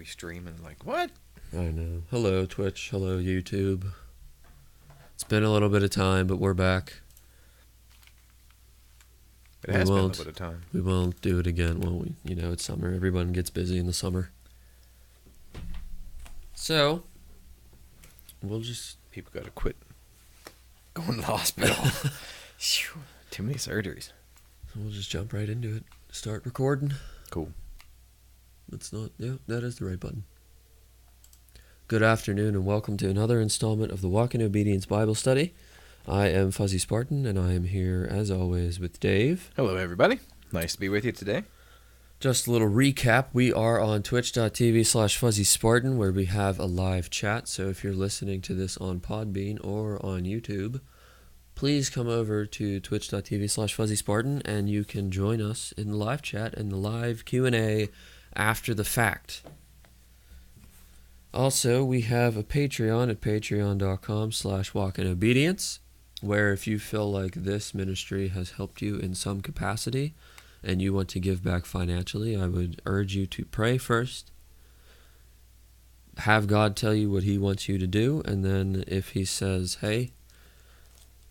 stream and like, what? I know. Hello, Twitch. Hello, YouTube. It's been a little bit of time, but we're back. It has been a little bit of time. We won't do it again, won't we? You know, it's summer. Everyone gets busy in the summer. So, we'll just... People got to quit going to the hospital. Too many surgeries. We'll just jump right into it. Start recording. Cool. That's not... Yeah, that is the right button. Good afternoon and welcome to another installment of the Walk in Obedience Bible Study. I am Fuzzy Spartan and I am here as always with Dave. Hello everybody. Nice to be with you today. Just a little recap. We are on twitch.tv/Fuzzy Spartan where we have a live chat. So if you're listening to this on Podbean or on YouTube, please come over to twitch.tv/Fuzzy Spartan and you can join us in the live chat and the live Q&A after the fact. Also, we have a Patreon at patreon.com/walkinobedience, where if you feel like this ministry has helped you in some capacity and you want to give back financially, I would urge you to pray first, have God tell you what he wants you to do, and then if he says, hey,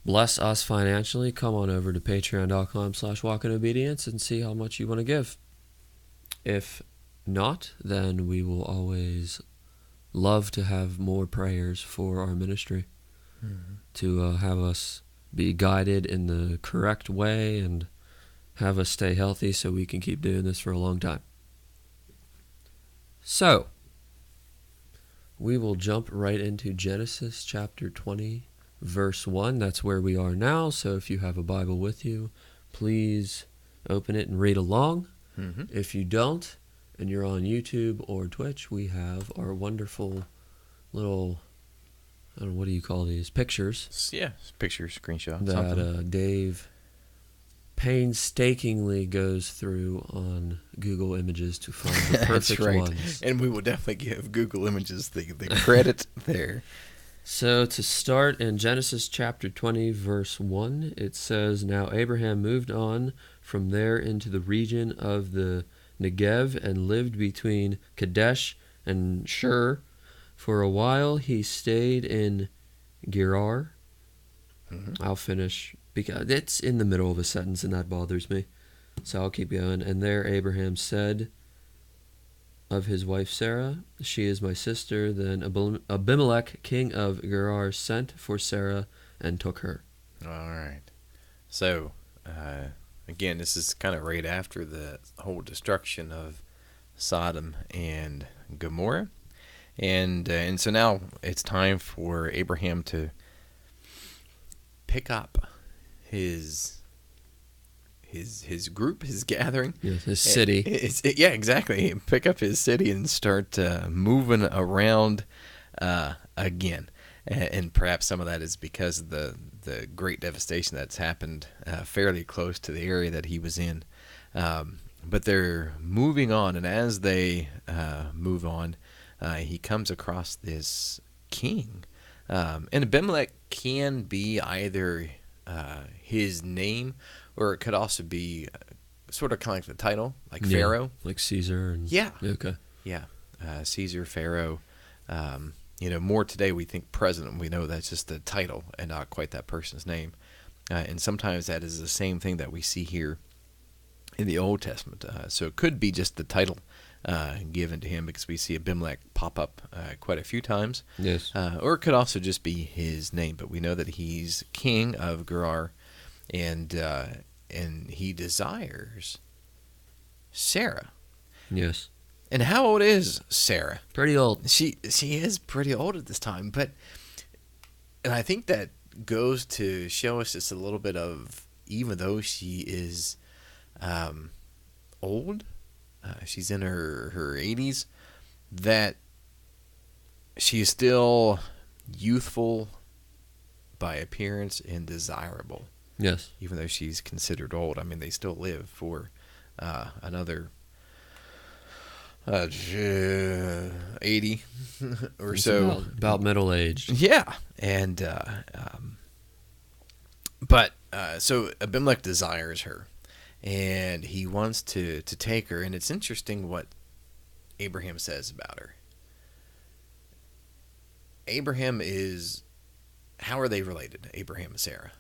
bless us financially, come on over to patreon.com/walkinobedience and see how much you want to give. If not, then we will always love to have more prayers for our ministry, to have us be guided in the correct way and have us stay healthy so we can keep doing this for a long time. So, we will jump right into Genesis chapter 20, verse 1. That's where we are now, so if you have a Bible with you, please open it and read along. If you don't, and you're on YouTube or Twitch, we have our wonderful little, I don't know, what do you call these? Pictures. Yeah, pictures, screenshots. That Dave painstakingly goes through on Google Images to find the perfect That's right. ones. And we will definitely give Google Images the credit there. So to start in Genesis chapter 20, verse 1, it says, Now Abraham moved on from there into the region of the Negev and lived between Kadesh and Shur. For a while he stayed in Gerar. I'll finish because it's in the middle of a sentence and that bothers me. So I'll keep going. And there Abraham said of his wife Sarah, She is my sister. Then Abimelech, king of Gerar, sent for Sarah and took her. All right. So, again, this is kind of right after the whole destruction of Sodom and Gomorrah. And so now it's time for Abraham to pick up his group, his gathering. Yes, his city. Yeah, exactly. Pick up his city and start moving around again. And perhaps some of that is because of the great devastation that's happened fairly close to the area that he was in. But they're moving on, and as they move on, he comes across this king. And Abimelech can be either his name, or it could also be sort of kind of like the title, like Pharaoh. Like Caesar. And, yeah. Okay. Yeah. Caesar, Pharaoh. More today we think president. We know that's just the title and not quite that person's name. And sometimes that is the same thing that we see here in the Old Testament. So it could be just the title given to him, because we see Abimelech pop up quite a few times. Yes. Or it could also just be his name. But we know that he's king of Gerar, and he desires Sarah. Yes. And how old is Sarah? Pretty old. She is pretty old at this time, and I think that goes to show us just a little bit of, even though she is old, she's in her 80s, that she is still youthful by appearance and desirable. Yes. Even though she's considered old. I mean, they still live for another 80 or It's so. about middle-aged. Yeah. And so Abimelech desires her, and he wants to take her. And it's interesting what Abraham says about her. Abraham is, how are they related, Abraham and Sarah?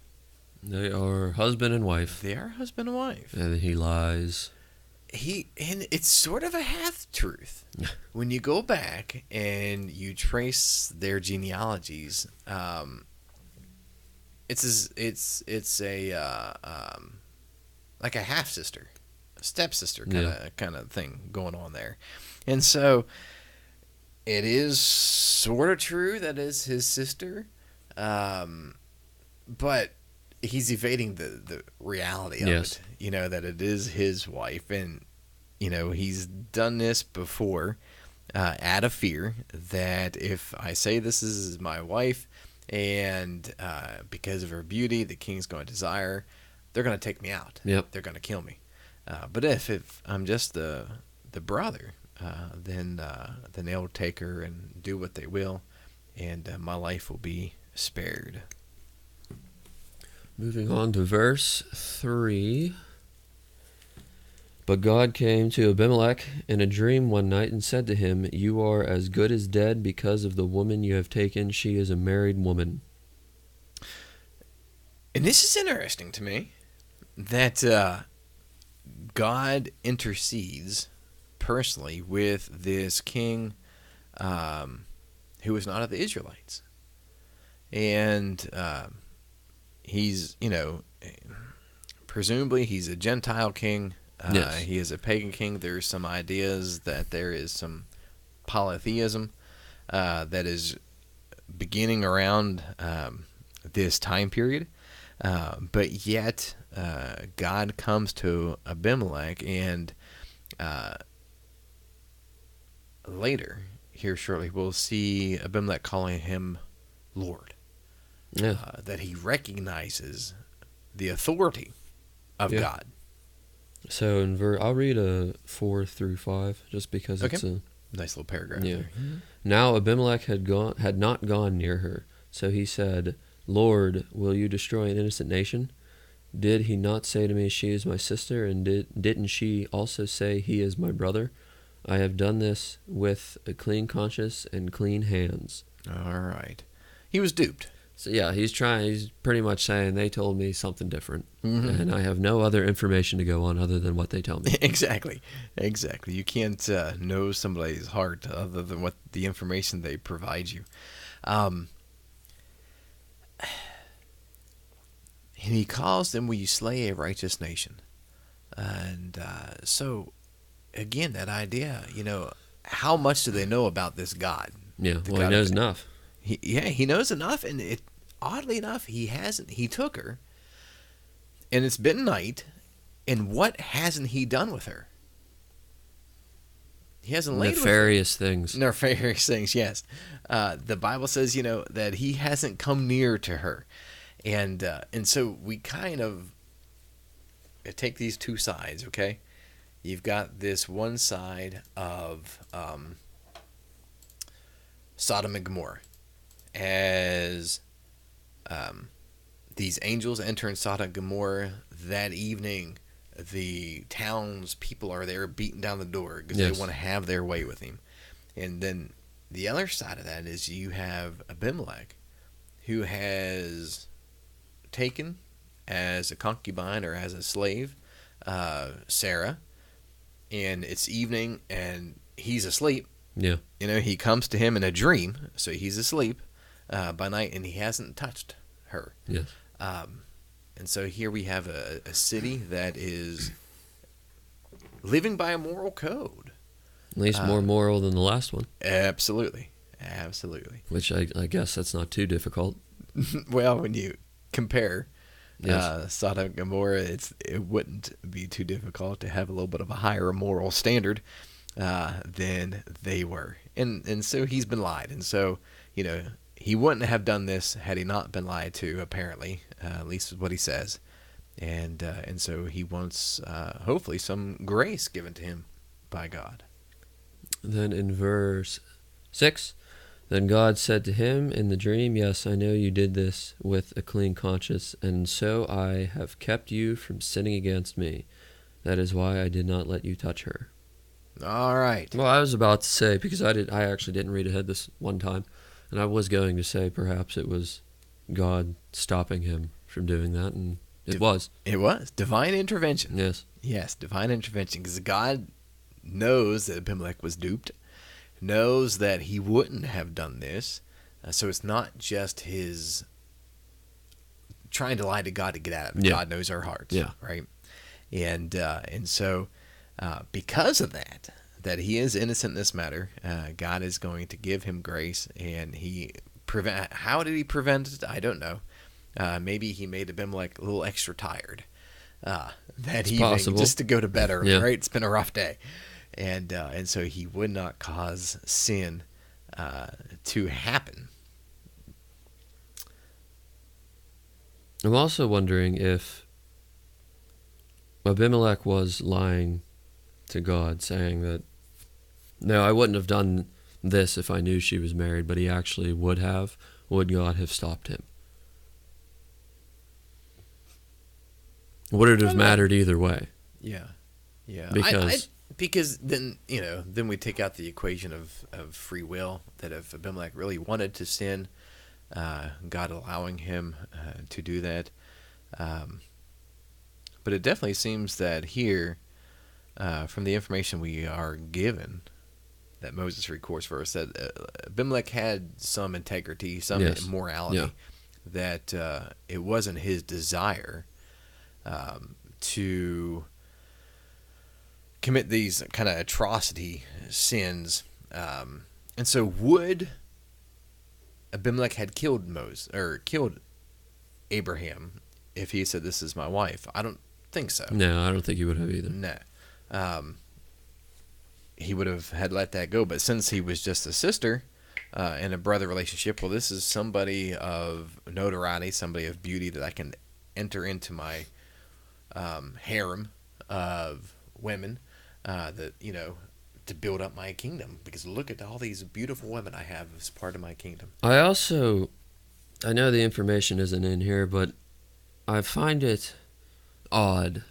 They are husband and wife. They are husband and wife. And he lies. And it's sort of a half truth. When you go back and you trace their genealogies, it's like a half sister, a stepsister kind of thing going on there, and so it is sort of true that is his sister, but he's evading the reality of it. That it is his wife, and he's done this before out of fear that if I say this is my wife, and because of her beauty, the king's going to desire her, they're going to take me out. Yep. They're going to kill me. But if I'm just the brother, then they'll take her and do what they will, and my life will be spared. Moving on to verse 3. But God came to Abimelech in a dream one night and said to him, "You are as good as dead because of the woman you have taken. She is a married woman." And this is interesting to me, that God intercedes personally with this king who is not of the Israelites. And he's, presumably he's a Gentile king. Yes. He is a pagan king. There's some ideas that there is some polytheism that is beginning around this time period. But yet, God comes to Abimelech, and later, here shortly, we'll see Abimelech calling him Lord. Yeah. That he recognizes the authority of God. So I'll read 4 through 5, just because it's a nice little paragraph. Yeah. There. Now Abimelech had not gone near her, so he said, "Lord, will you destroy an innocent nation? Did he not say to me, 'She is my sister,' and didn't she also say, 'He is my brother'? I have done this with a clean conscience and clean hands." All right. He was duped. So yeah, he's pretty much saying they told me something different, Mm-hmm. and I have no other information to go on other than what they tell me. Exactly. You can't know somebody's heart other than what the information they provide you. And he calls them, "Will you slay a righteous nation?" And so, again, that idea, how much do they know about this God? Yeah, The well, God he knows of, enough. he knows enough, and oddly enough, he took her, and it's been night, and what hasn't he done with her? He hasn't laid Nefarious things. Nefarious things, yes. The Bible says, that he hasn't come near to her. And so we kind of take these two sides, okay? You've got this one side of Sodom and Gomorrah. As these angels enter in Sodom and Gomorrah that evening, the town's people are there beating down the door because they want to have their way with him. And then the other side of that is you have Abimelech, who has taken as a concubine or as a slave Sarah, and it's evening and he's asleep. Yeah. He comes to him in a dream, so he's asleep by night, and he hasn't touched her. Yes. And so here we have a city that is living by a moral code. At least more moral than the last one. Absolutely. Which I guess that's not too difficult. Well, when you compare Sodom and Gomorrah, it wouldn't be too difficult to have a little bit of a higher moral standard than they were. And so he's been lied. And so, he wouldn't have done this had he not been lied to, apparently, at least is what he says. And so he wants, hopefully, some grace given to him by God. Then in verse 6, then God said to him in the dream, "Yes, I know you did this with a clean conscience, and so I have kept you from sinning against me. That is why I did not let you touch her." All right. Well, I was about to say, because I actually didn't read ahead this one time, and I was going to say perhaps it was God stopping him from doing that, and it was. It was divine intervention. Yes. Yes, divine intervention, because God knows that Abimelech was duped, knows that he wouldn't have done this. So it's not just his trying to lie to God to get out of it. Yeah. God knows our hearts, Yeah. right? And so because of that he is innocent in this matter, God is going to give him grace, and how did he prevent it? I don't know. Maybe he made Abimelech a little extra tired that evening, possible. just to go to bed early, Yeah. right? It's been a rough day. And so he would not cause sin to happen. I'm also wondering if Abimelech was lying to God, saying that, no, I wouldn't have done this if I knew she was married, but he actually would have. Would God have stopped him? Would it have mattered either way? Yeah. Because because then we take out the equation of free will, that if Abimelech really wanted to sin, God allowing him to do that. But it definitely seems that here, from the information we are given, that Moses records for us, that Abimelech had some integrity, some Yes. morality, Yeah. that it wasn't his desire to commit these kind of atrocity sins. And so would Abimelech had killed Moses, or killed Abraham, if he said, "This is my wife"? I don't think so. no, I don't think he would have either. No. He would have had let that go. But since he was just a sister and a brother relationship, well, this is somebody of notoriety, somebody of beauty that I can enter into my harem of women to build up my kingdom. Because look at all these beautiful women I have as part of my kingdom. I know the information isn't in here, but I find it odd.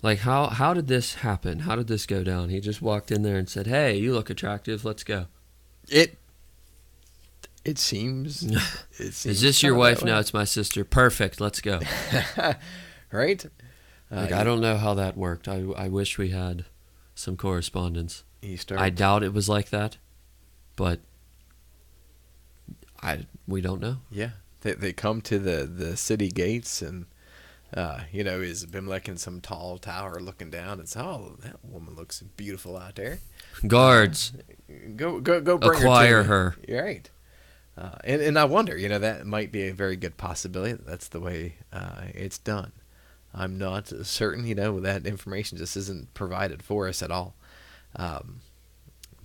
Like, how did this happen? How did this go down? He just walked in there and said, "Hey, you look attractive. Let's go." It seems. Is this your wife? No, it's my sister. Perfect. Let's go. Right? I don't know how that worked. I wish we had some correspondence. I doubt it was like that, but we don't know. Yeah, they come to the city gates, and is Abimelech in some tall tower looking down, and says, "Oh, that woman looks beautiful out there. Guards, Go bring acquire her to me." her. You're right. And I wonder, that might be a very good possibility. That's the way it's done. I'm not certain, that information just isn't provided for us at all.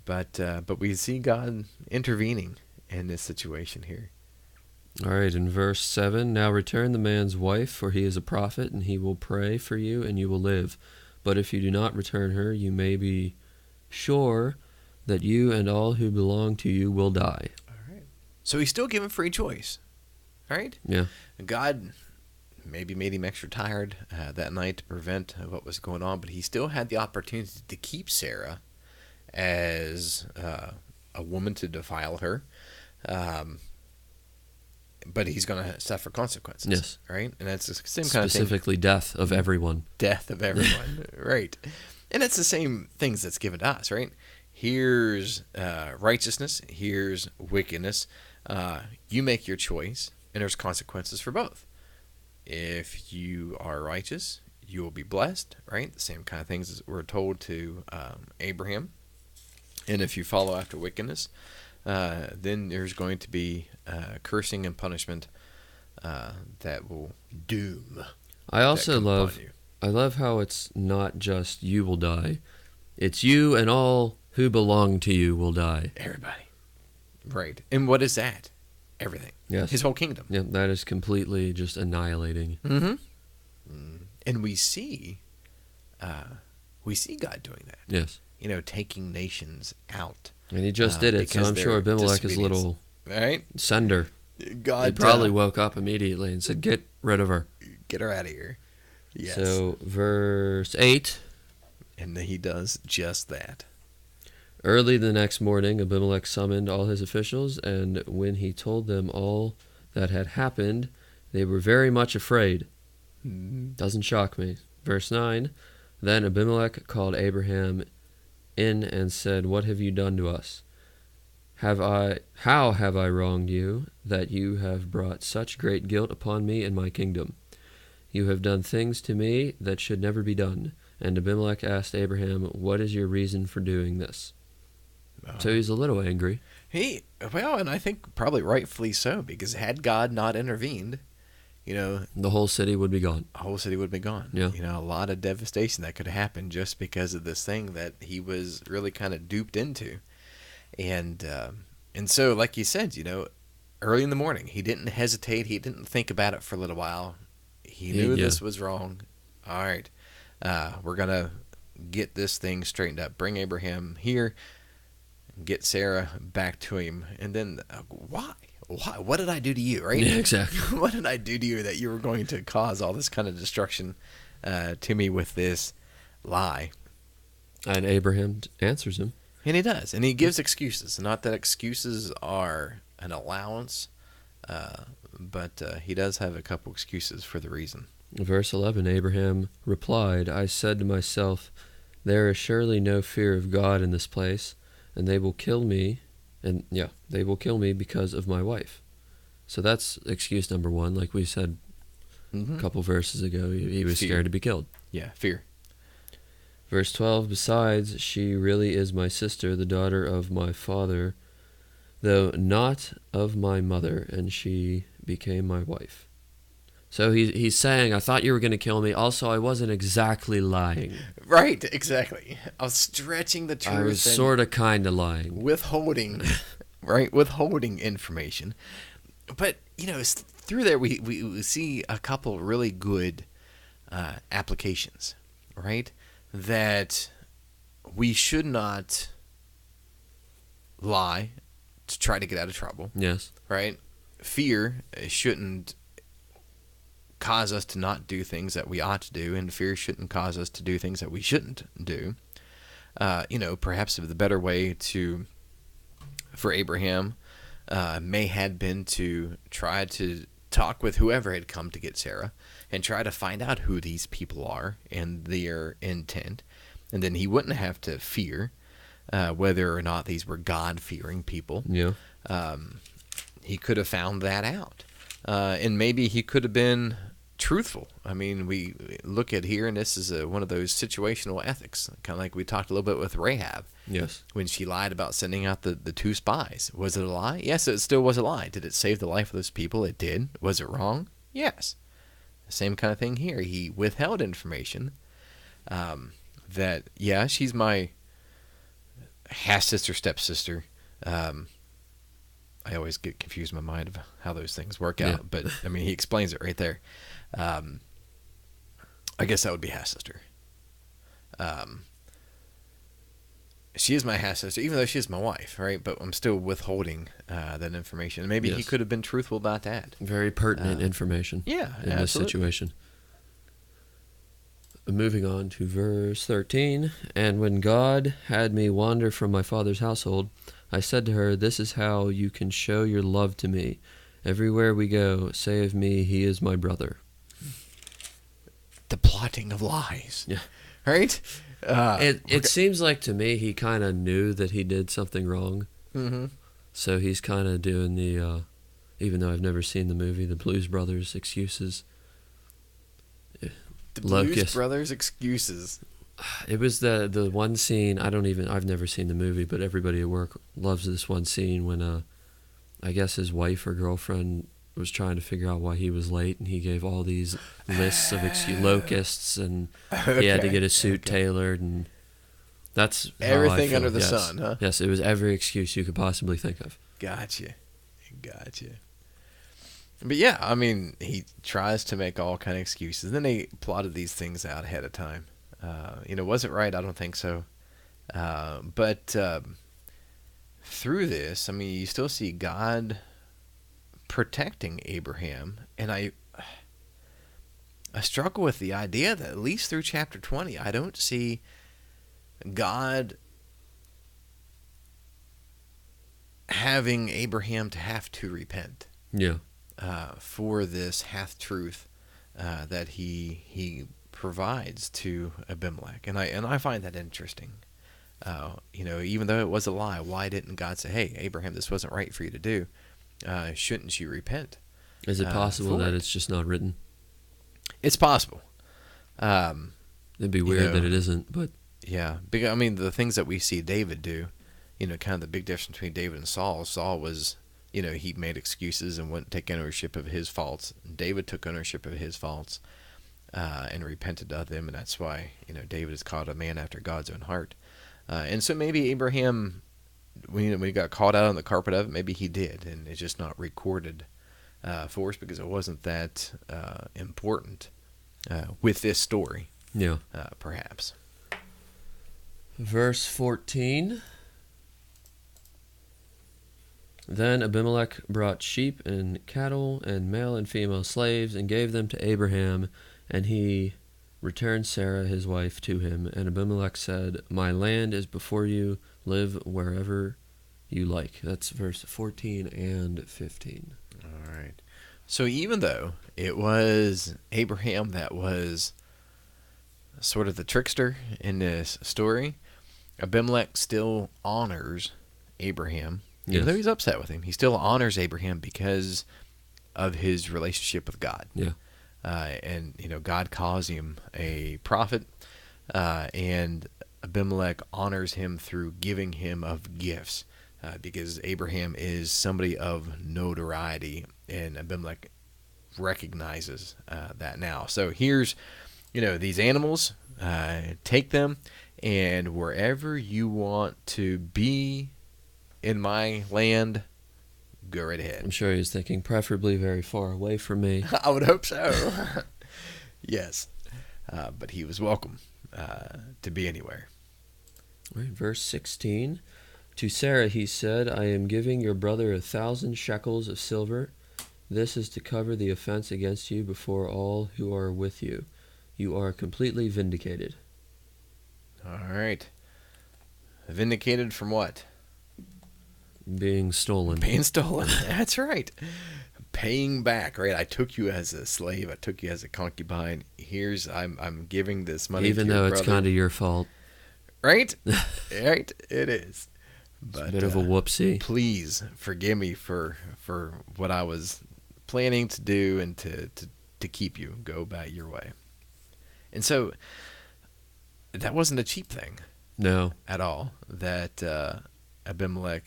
But we see God intervening in this situation here. All right, in verse 7, "Now return the man's wife, for he is a prophet, and he will pray for you, and you will live. But if you do not return her, you may be sure that you and all who belong to you will die." All right. So he's still given free choice. All right? Yeah. God maybe made him extra tired that night to prevent what was going on, but he still had the opportunity to keep Sarah as a woman, to defile her. But he's going to suffer consequences. Yes. Right? And that's the same kind of thing. Specifically, death of everyone. Death of everyone. Right. And it's the same things that's given to us, right? Here's righteousness. Here's wickedness. You make your choice, and there's consequences for both. If you are righteous, you will be blessed, right? The same kind of things as we're told to Abraham. And if you follow after wickedness, then there's going to be cursing and punishment that will doom. I also love how it's not just you will die. It's you and all who belong to you will die. Everybody. Right. And what is that? Everything. Yes. His whole kingdom. Yeah, that is completely just annihilating. Mm-hmm. And we see God doing that. Yes. Taking nations out. And he just did it, so I'm sure Abimelech is a little right? sender. God He probably woke up immediately and said, "Get rid of her." Get her out of here. Yes. So, verse 8. And he does just that. Early the next morning, Abimelech summoned all his officials, and when he told them all that had happened, they were very much afraid. Doesn't shock me. Verse 9, then Abimelech called Abraham in and said, "What have you done to us? How have I wronged you, that you have brought such great guilt upon me and my kingdom? You have done things to me that should never be done." And Abimelech asked Abraham, "What is your reason for doing this?" So he's a little angry. And I think probably rightfully so, because had God not intervened, The whole city would be gone. the whole city would be gone. Yeah. A lot of devastation that could happen just because of this thing that he was really kind of duped into. And so, like you said, early in the morning, he didn't hesitate. He didn't think about it for a little while. He knew this was wrong. All right, we're going to get this thing straightened up. Bring Abraham here, get Sarah back to him. And then, why? What did I do to you, right? Yeah, exactly. What did I do to you that you were going to cause all this kind of destruction to me with this lie? And Abraham answers him. And he does. And he gives excuses. Not that excuses are an allowance, but he does have a couple excuses for the reason. Verse 11, Abraham replied, "I said to myself, there is surely no fear of God in this place, and they will kill me, they will kill me because of my wife." So that's excuse number one. Like we said a couple verses ago, he was scared to be killed. Yeah, fear. Verse 12, besides, she really is my sister, the daughter of my father, though not of my mother, and she became my wife. So he's saying, I thought you were going to kill me. Also, I wasn't exactly lying. Right, exactly. I was stretching the truth. I was sort of kind of lying. Withholding, right? Withholding information. But, through there we see a couple really good applications, right? That we should not lie to try to get out of trouble. Yes. Right? Fear shouldn't cause us to not do things that we ought to do, and fear shouldn't cause us to do things that we shouldn't do. Perhaps the better way for Abraham may had been to try to talk with whoever had come to get Sarah and try to find out who these people are and their intent. And then he wouldn't have to fear whether or not these were God-fearing people. Yeah. He could have found that out. And maybe he could have been truthful. I mean, we look at here, and this is one of those situational ethics, kind of like we talked a little bit with Rahab. Yes. When she lied about sending out the two spies. Was it a lie? Yes, it still was a lie. Did it save the life of those people? It did. Was it wrong? Yes. The same kind of thing here. He withheld information that, yeah, she's my half-sister, stepsister. I always get confused in my mind of how those things work out. But, I mean, he explains it right there. I guess that would be half-sister. She is my half-sister, even though she is my wife, right? But I'm still withholding that information. Maybe he could have been truthful about that. Very pertinent information in this situation. Moving on to verse 13. And when God had me wander from my father's household, I said to her, this is how you can show your love to me. Everywhere we go, say of me, he is my brother. The plotting of lies. Yeah. Right? It seems like to me he kind of knew that he did something wrong. Mm-hmm. So he's kind of doing the, even though I've never seen the movie, the Blues Brothers excuses. The Blues Brothers excuses. It was the one scene, I've never seen the movie, but everybody at work loves this one scene when I guess his wife or girlfriend was trying to figure out why he was late, and he gave all these lists of locusts, and he had to get his suit tailored, and that's everything under the sun, huh? Yes, it was every excuse you could possibly think of. Gotcha. But yeah, I mean, he tries to make all kind of excuses. And then they plotted these things out ahead of time. Was it right? I don't think so. But through this, I mean, you still see God protecting Abraham, and I struggle with the idea that at least through chapter 20, I don't see God having Abraham to have to repent Yeah. for this half truth that he provides to Abimelech, and I find that interesting. Even though it was a lie, why didn't God say, "Hey, Abraham, this wasn't right for you to do. Shouldn't you repent?" Is it possible for that it? it's just not written? It's possible. Um, It'd be you weird that know, it isn't, but yeah. I mean, the things that we see David do, kind of the big difference between David and Saul. Saul was, he made excuses and wouldn't take ownership of his faults. David took ownership of his faults and repented of them, and that's why, David is called a man after God's own heart. And so maybe Abraham, when he got caught out on the carpet of it, maybe he did, and it's just not recorded for us because it wasn't that important with this story, yeah. perhaps. Verse 14. Then Abimelech brought sheep and cattle and male and female slaves and gave them to Abraham, and he returned Sarah his wife to him. And Abimelech said, "My land is before you, live wherever you like." That's verse 14 and 15. All right. So even though it was Abraham that was sort of the trickster in this story, Abimelech still honors Abraham. Even though he's upset with him, he still honors Abraham because of his relationship with God. Yeah. And God calls him a prophet, and Abimelech honors him through giving him of gifts, because Abraham is somebody of notoriety, and Abimelech recognizes that now. So here's, these animals, take them, and wherever you want to be in my land, go right ahead. I'm sure he was thinking preferably very far away from me. I would hope so. Yes. But he was welcome to be anywhere. Right, verse 16. To Sarah he said, "I am giving your brother 1,000 shekels of silver. This is to cover the offense against you before all who are with you. You are completely vindicated." All right. Vindicated from what? Being stolen. Being stolen. That's right. Paying back, right? I took you as a slave. I took you as a concubine. I'm giving this money Even to your though brother. it's kind of your fault. Right? Right? It is. But, It's a bit of a whoopsie. Please forgive me for what I was planning to do and to keep you. Go about your way. And so that wasn't a cheap thing. No. At all. That Abimelech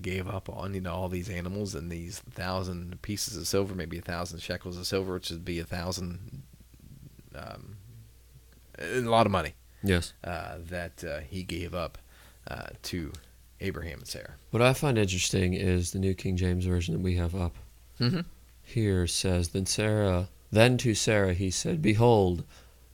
gave up on, all these animals and these 1,000 pieces of silver, maybe 1,000 shekels of silver, which would be 1,000, a lot of money. Yes. That he gave up to Abraham and Sarah. What I find interesting is the New King James Version that we have up. Mm-hmm. Here says, Then to Sarah he said, "Behold,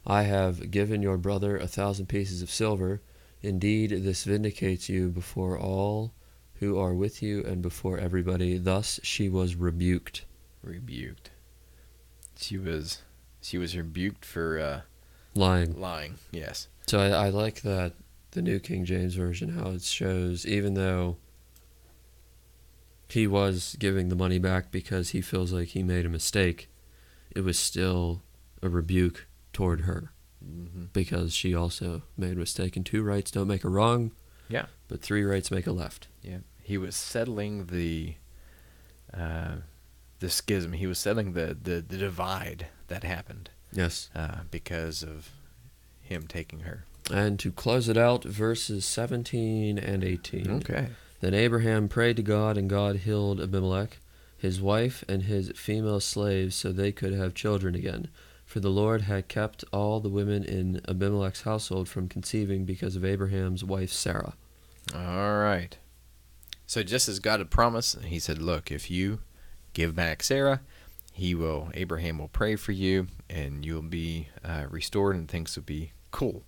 I have given your brother 1,000 pieces of silver. Indeed, this vindicates you before all who are with you and before everybody." Thus she was rebuked. Rebuked. She was rebuked for Lying. lying. Yes. So I like that the New King James Version, how it shows, even though he was giving the money back because he feels like he made a mistake, it was still a rebuke toward her. Mm-hmm. Because she also made a mistake, and 2 rights don't make a wrong. Yeah. But 3 rights make a left. Yeah. He was settling the schism. He was settling the divide that happened. Yes. Because of him taking her. And to close it out, verses 17 and 18. Okay. Then Abraham prayed to God, and God healed Abimelech, his wife, and his female slaves, so they could have children again. For the Lord had kept all the women in Abimelech's household from conceiving because of Abraham's wife Sarah. All right. So just as God had promised, he said, "Look, if you give back Sarah, Abraham will pray for you, and you'll be restored, and things will be cool."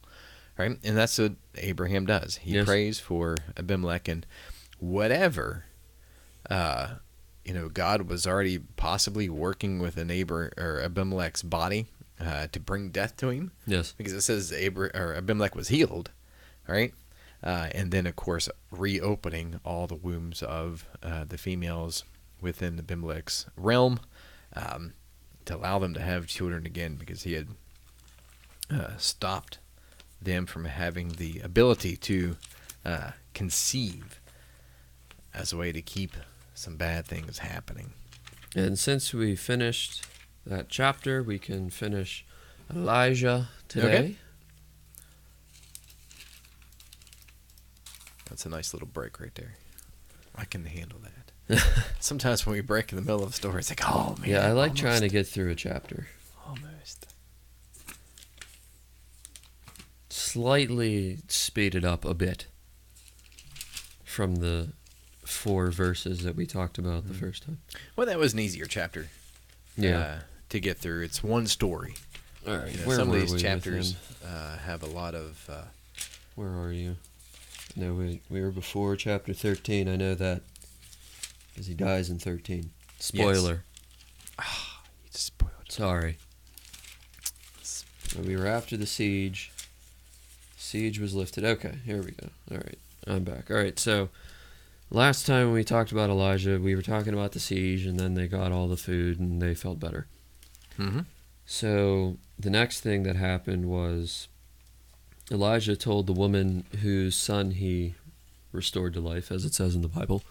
Right? And that's what Abraham does. He Yes. prays for Abimelech, and whatever, God was already possibly working with Abimelech's body to bring death to him. Yes. Because it says Abimelech was healed, right? And then, of course, reopening all the wombs of the females within Abimelech's realm to allow them to have children again, because he had stopped them from having the ability to conceive as a way to keep some bad things happening. And since we finished that chapter, we can finish Elijah today. Okay. That's a nice little break right there. I can handle that. Sometimes when we break in the middle of a story, it's like, oh, man. Yeah, I like trying to get through a chapter. Almost. Slightly speed it up a bit from the 4 verses that we talked about the first time. Well, that was an easier chapter to get through. It's one story. All right, Where some of these chapters have a lot of... where are you? No, we were before chapter 13. I know that because he dies in 13. Spoiler. Yes. You just spoiled it. Sorry. We were after the siege. Siege was lifted. Okay, here we go. All right, I'm back. All right, so last time when we talked about Elijah, we were talking about the siege, and then they got all the food, and they felt better. Mm-hmm. So the next thing that happened was Elijah told the woman whose son he restored to life, as it says in the Bible,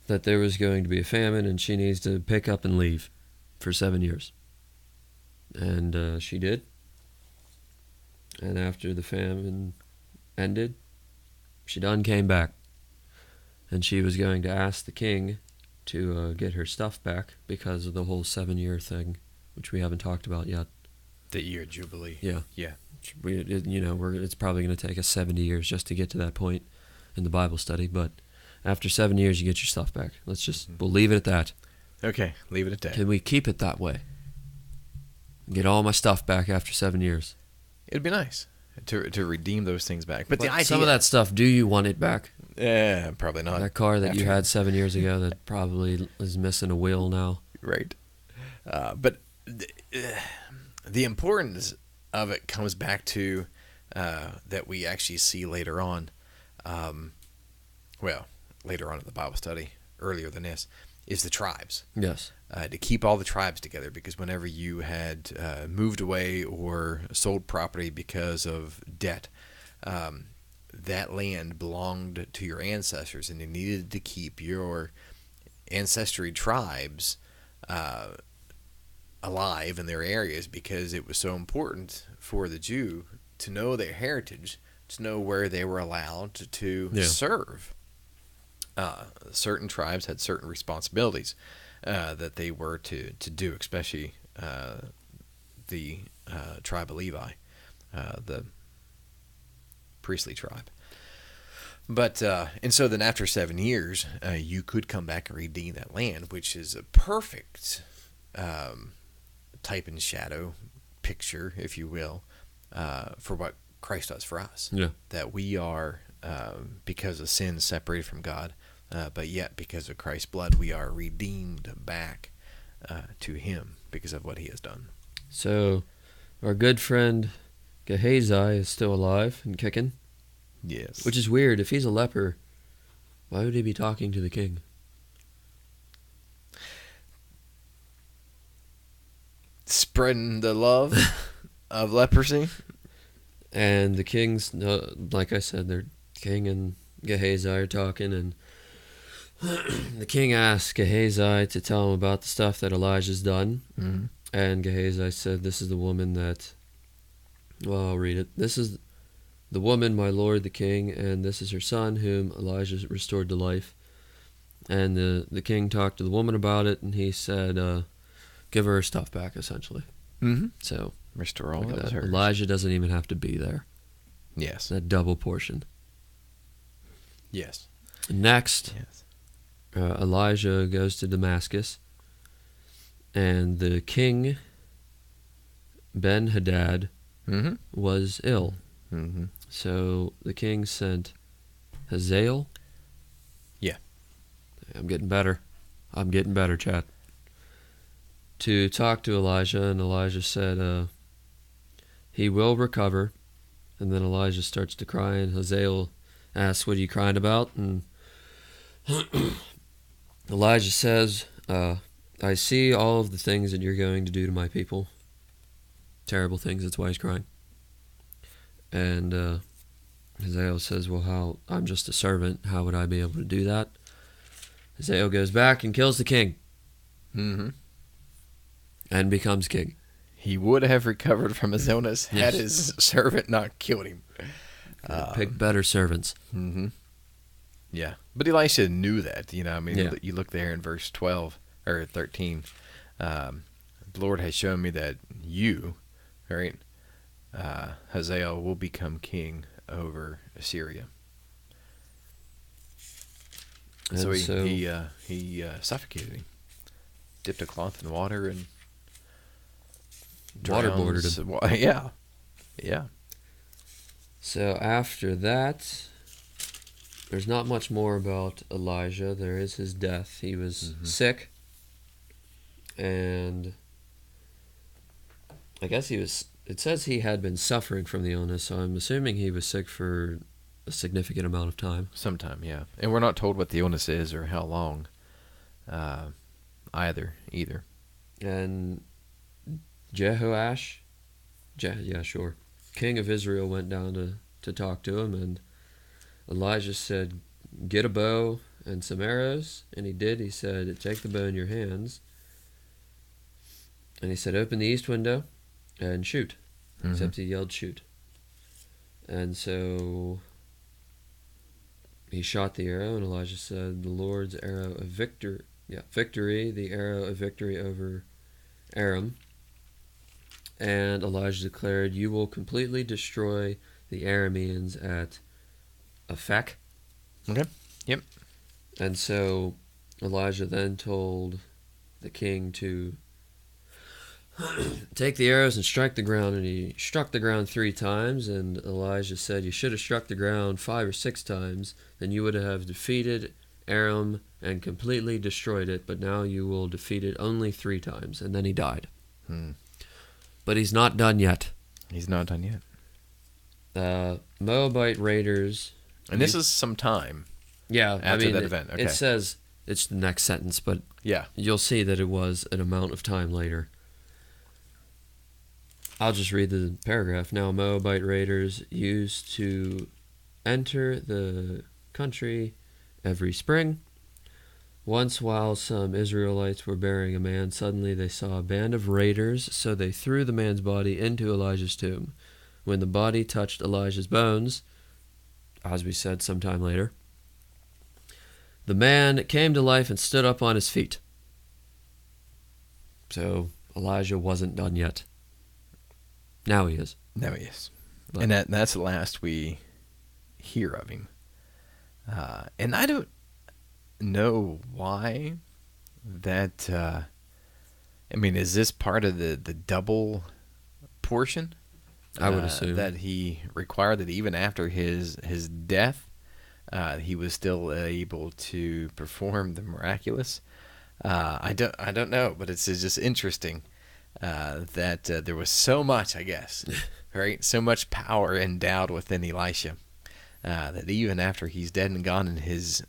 that there was going to be a famine and she needs to pick up and leave for 7 years. And she did. And after the famine ended, she done came back. And she was going to ask the king to get her stuff back because of the whole 7-year thing, which we haven't talked about yet. The year Jubilee. Yeah. Yeah. It's probably going to take us 70 years just to get to that point in the Bible study, but after 7 years, you get your stuff back. We'll leave it at that. Okay, leave it at that. Can we keep it that way? Get all my stuff back after 7 years. It'd be nice to redeem those things back. But the idea, some of that stuff, do you want it back? Yeah, probably not. That car that you had 7 years ago that probably is missing a wheel now. Right. But the importance of it comes back to that we actually see later on. Later on in the Bible study, earlier than this, is the tribes. Yes. To keep all the tribes together, because whenever you had moved away or sold property because of debt, that land belonged to your ancestors, and you needed to keep your ancestry tribes alive in their areas, because it was so important for the Jew to know their heritage, to know where they were allowed to serve. Certain tribes had certain responsibilities that they were to do, especially the tribe of Levi, the priestly tribe. But and so then after 7 years, you could come back and redeem that land, which is a perfect type and shadow picture, if you will, for what Christ does for us. Yeah. That we are, because of sin, separated from God, but yet because of Christ's blood, we are redeemed back to Him because of what He has done. So, our good friend Gehazi is still alive and kicking. Yes. Which is weird. If he's a leper, why would he be talking to the king? Spreading the love of leprosy. And the king's, like I said, their king and Gehazi are talking, and the king asked Gehazi to tell him about the stuff that Elijah's done. Mm-hmm. And Gehazi said, this is the woman that, well, I'll read it. This is the woman, my lord the king, and this is her son, whom Elijah restored to life. And the king talked to the woman about it, and he said, give her stuff back, essentially. Mm-hmm. So, restore all that was hers. Elijah doesn't even have to be there. Yes. That double portion. Yes. Next, Yes. Elijah goes to Damascus, and the king, Ben-Hadad, Mm-hmm. was ill. Mm-hmm. So the king sent Hazael. Yeah. I'm getting better, chat. To talk to Elijah, and Elijah said, he will recover. And then Elijah starts to cry, and Hazael asks, what are you crying about? And Elijah says, I see all of the things that you're going to do to my people. Terrible things, that's why he's crying. And Hazael says, well, I'm just a servant. How would I be able to do that? Hazael goes back and kills the king. Mm-hmm. And becomes king. He would have recovered from his illness Yes. had his servant not killed him. Pick better servants. Mm-hmm. Yeah. But Elisha knew that, I mean, Yeah. you look there in verse 12 or 13. The Lord has shown me that you, right, Hazael, will become king over Assyria. And So he suffocated him, dipped a cloth in water and waterboarded him. Yeah, yeah. So after that, there's not much more about Elijah. There is his death. He was sick, and I guess it says he had been suffering from the illness, so I'm assuming he was sick for a significant amount of time. Sometime, yeah. And we're not told what the illness is or how long either. And Jehoash, king of Israel, went down to talk to him, and Elijah said, get a bow and some arrows, and he did. He said, take the bow in your hands, and he said, open the east window and shoot. Except he yelled, shoot. And so he shot the arrow, and Elijah said, the Lord's arrow of victory, the arrow of victory over Aram. And Elijah declared, you will completely destroy the Arameans at Aphek. Okay. Yep. And so Elijah then told the king to take the arrows and strike the ground, and he struck the ground 3 times, and Elijah said, you should have struck the ground 5 or 6 times, then you would have defeated Aram and completely destroyed it, but now you will defeat it only 3 times, and then he died. But he's not done yet. He's not done yet. Moabite raiders. And this is some time after that event. Okay. It says, it's the next sentence, but Yeah. you'll see that it was an amount of time later. I'll just read the paragraph. Now, Moabite raiders used to enter the country every spring. Once, while some Israelites were burying a man, suddenly they saw a band of raiders, so they threw the man's body into Elijah's tomb. When the body touched Elijah's bones, as we said sometime later, the man came to life and stood up on his feet. So Elijah wasn't done yet. Now he is. Now he is. And that's the last we hear of him. And I don't know why that. Is this part of the double portion? I would assume that he required that even after his death, he was still able to perform the miraculous. I don't know, but it's just interesting that there was so much, I guess, right? So much power endowed within Elisha that even after he's dead and gone, and his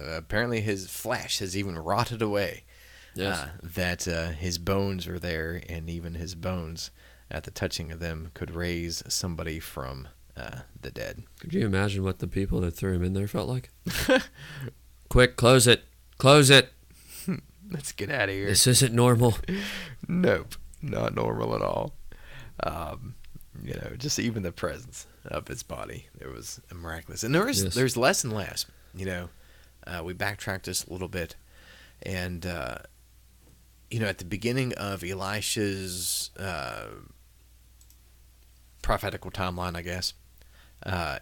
apparently his flesh has even rotted away. Yes. That his bones are there, and even his bones, at the touching of them, could raise somebody from the dead. Could you imagine what the people that threw him in there felt like? Quick, close it. Close it. Let's get out of here. This isn't normal. Nope, not normal at all. Just even the presence of his body, there was a miraculous. And there's less and less. We backtracked just a little bit, and at the beginning of Elisha's prophetical timeline, I guess,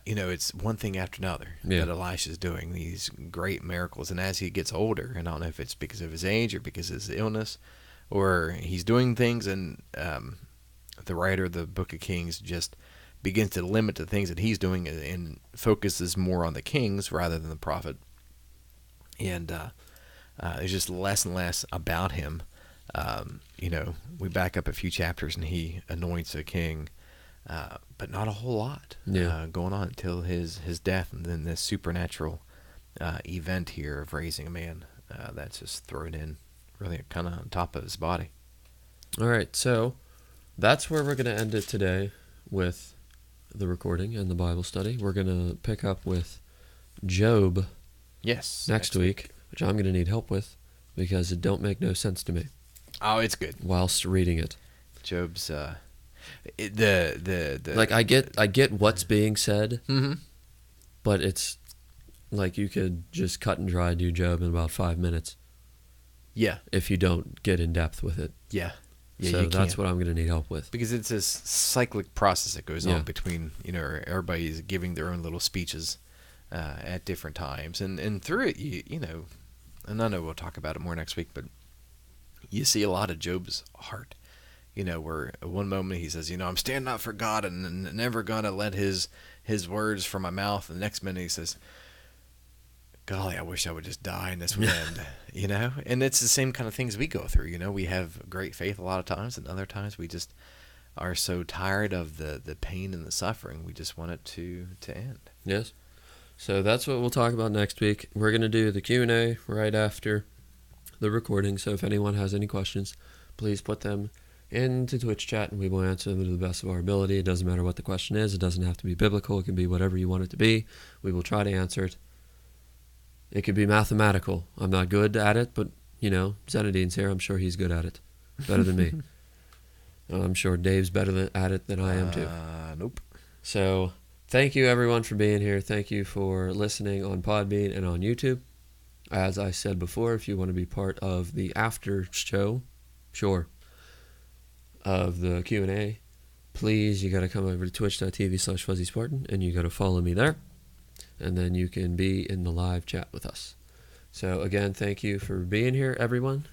it's one thing after another that Elisha's doing these great miracles. And as he gets older, and I don't know if it's because of his age or because of his illness, or he's doing things, and the writer of the Book of Kings just begins to limit the things that he's doing and focuses more on the kings rather than the prophet. And there's just less and less about him. We back up a few chapters, and he anoints a king but not a whole lot going on until his death, and then this supernatural event here of raising a man that's just thrown in really kind of on top of his body. All right, so that's where we're going to end it today with the recording and the Bible study. We're going to pick up with Job next week, which I'm going to need help with because it don't make no sense to me. Oh, it's good. Whilst reading it. Job's like I get what's being said, mm-hmm. but it's like you could just cut and dry do Job in about 5 minutes. Yeah. If you don't get in depth with it. Yeah. Yeah, so that's what I'm going to need help with. Because it's this cyclic process that goes on between, everybody's giving their own little speeches at different times. And through it, you know, and I know we'll talk about it more next week, but you see a lot of Job's heart. Where one moment he says, I'm standing up for God and never going to let his words from my mouth. And the next minute he says, golly, I wish I would just die and this would end, And it's the same kind of things we go through, We have great faith a lot of times, and other times we just are so tired of the pain and the suffering, we just want it to end. Yes. So that's what we'll talk about next week. We're going to do the Q&A right after the recording, so if anyone has any questions, please put them into Twitch chat, and we will answer them to the best of our ability. It doesn't matter what the question is. It doesn't have to be biblical. It can be whatever you want it to be. We will try to answer it. It could be mathematical. I'm not good at it, but, Zenadine's here. I'm sure he's good at it. Better than me. I'm sure Dave's better at it than I am, too. Nope. So, thank you, everyone, for being here. Thank you for listening on Podbean and on YouTube. As I said before, if you want to be part of the after show, of the Q&A, please, you got to come over to twitch.tv/FuzzySpartan, and you got to follow me there. And then you can be in the live chat with us. So, again, thank you for being here, everyone.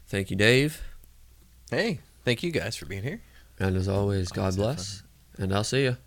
Thank you, Dave. Hey, thank you guys for being here. And as always, God bless. And I'll see you.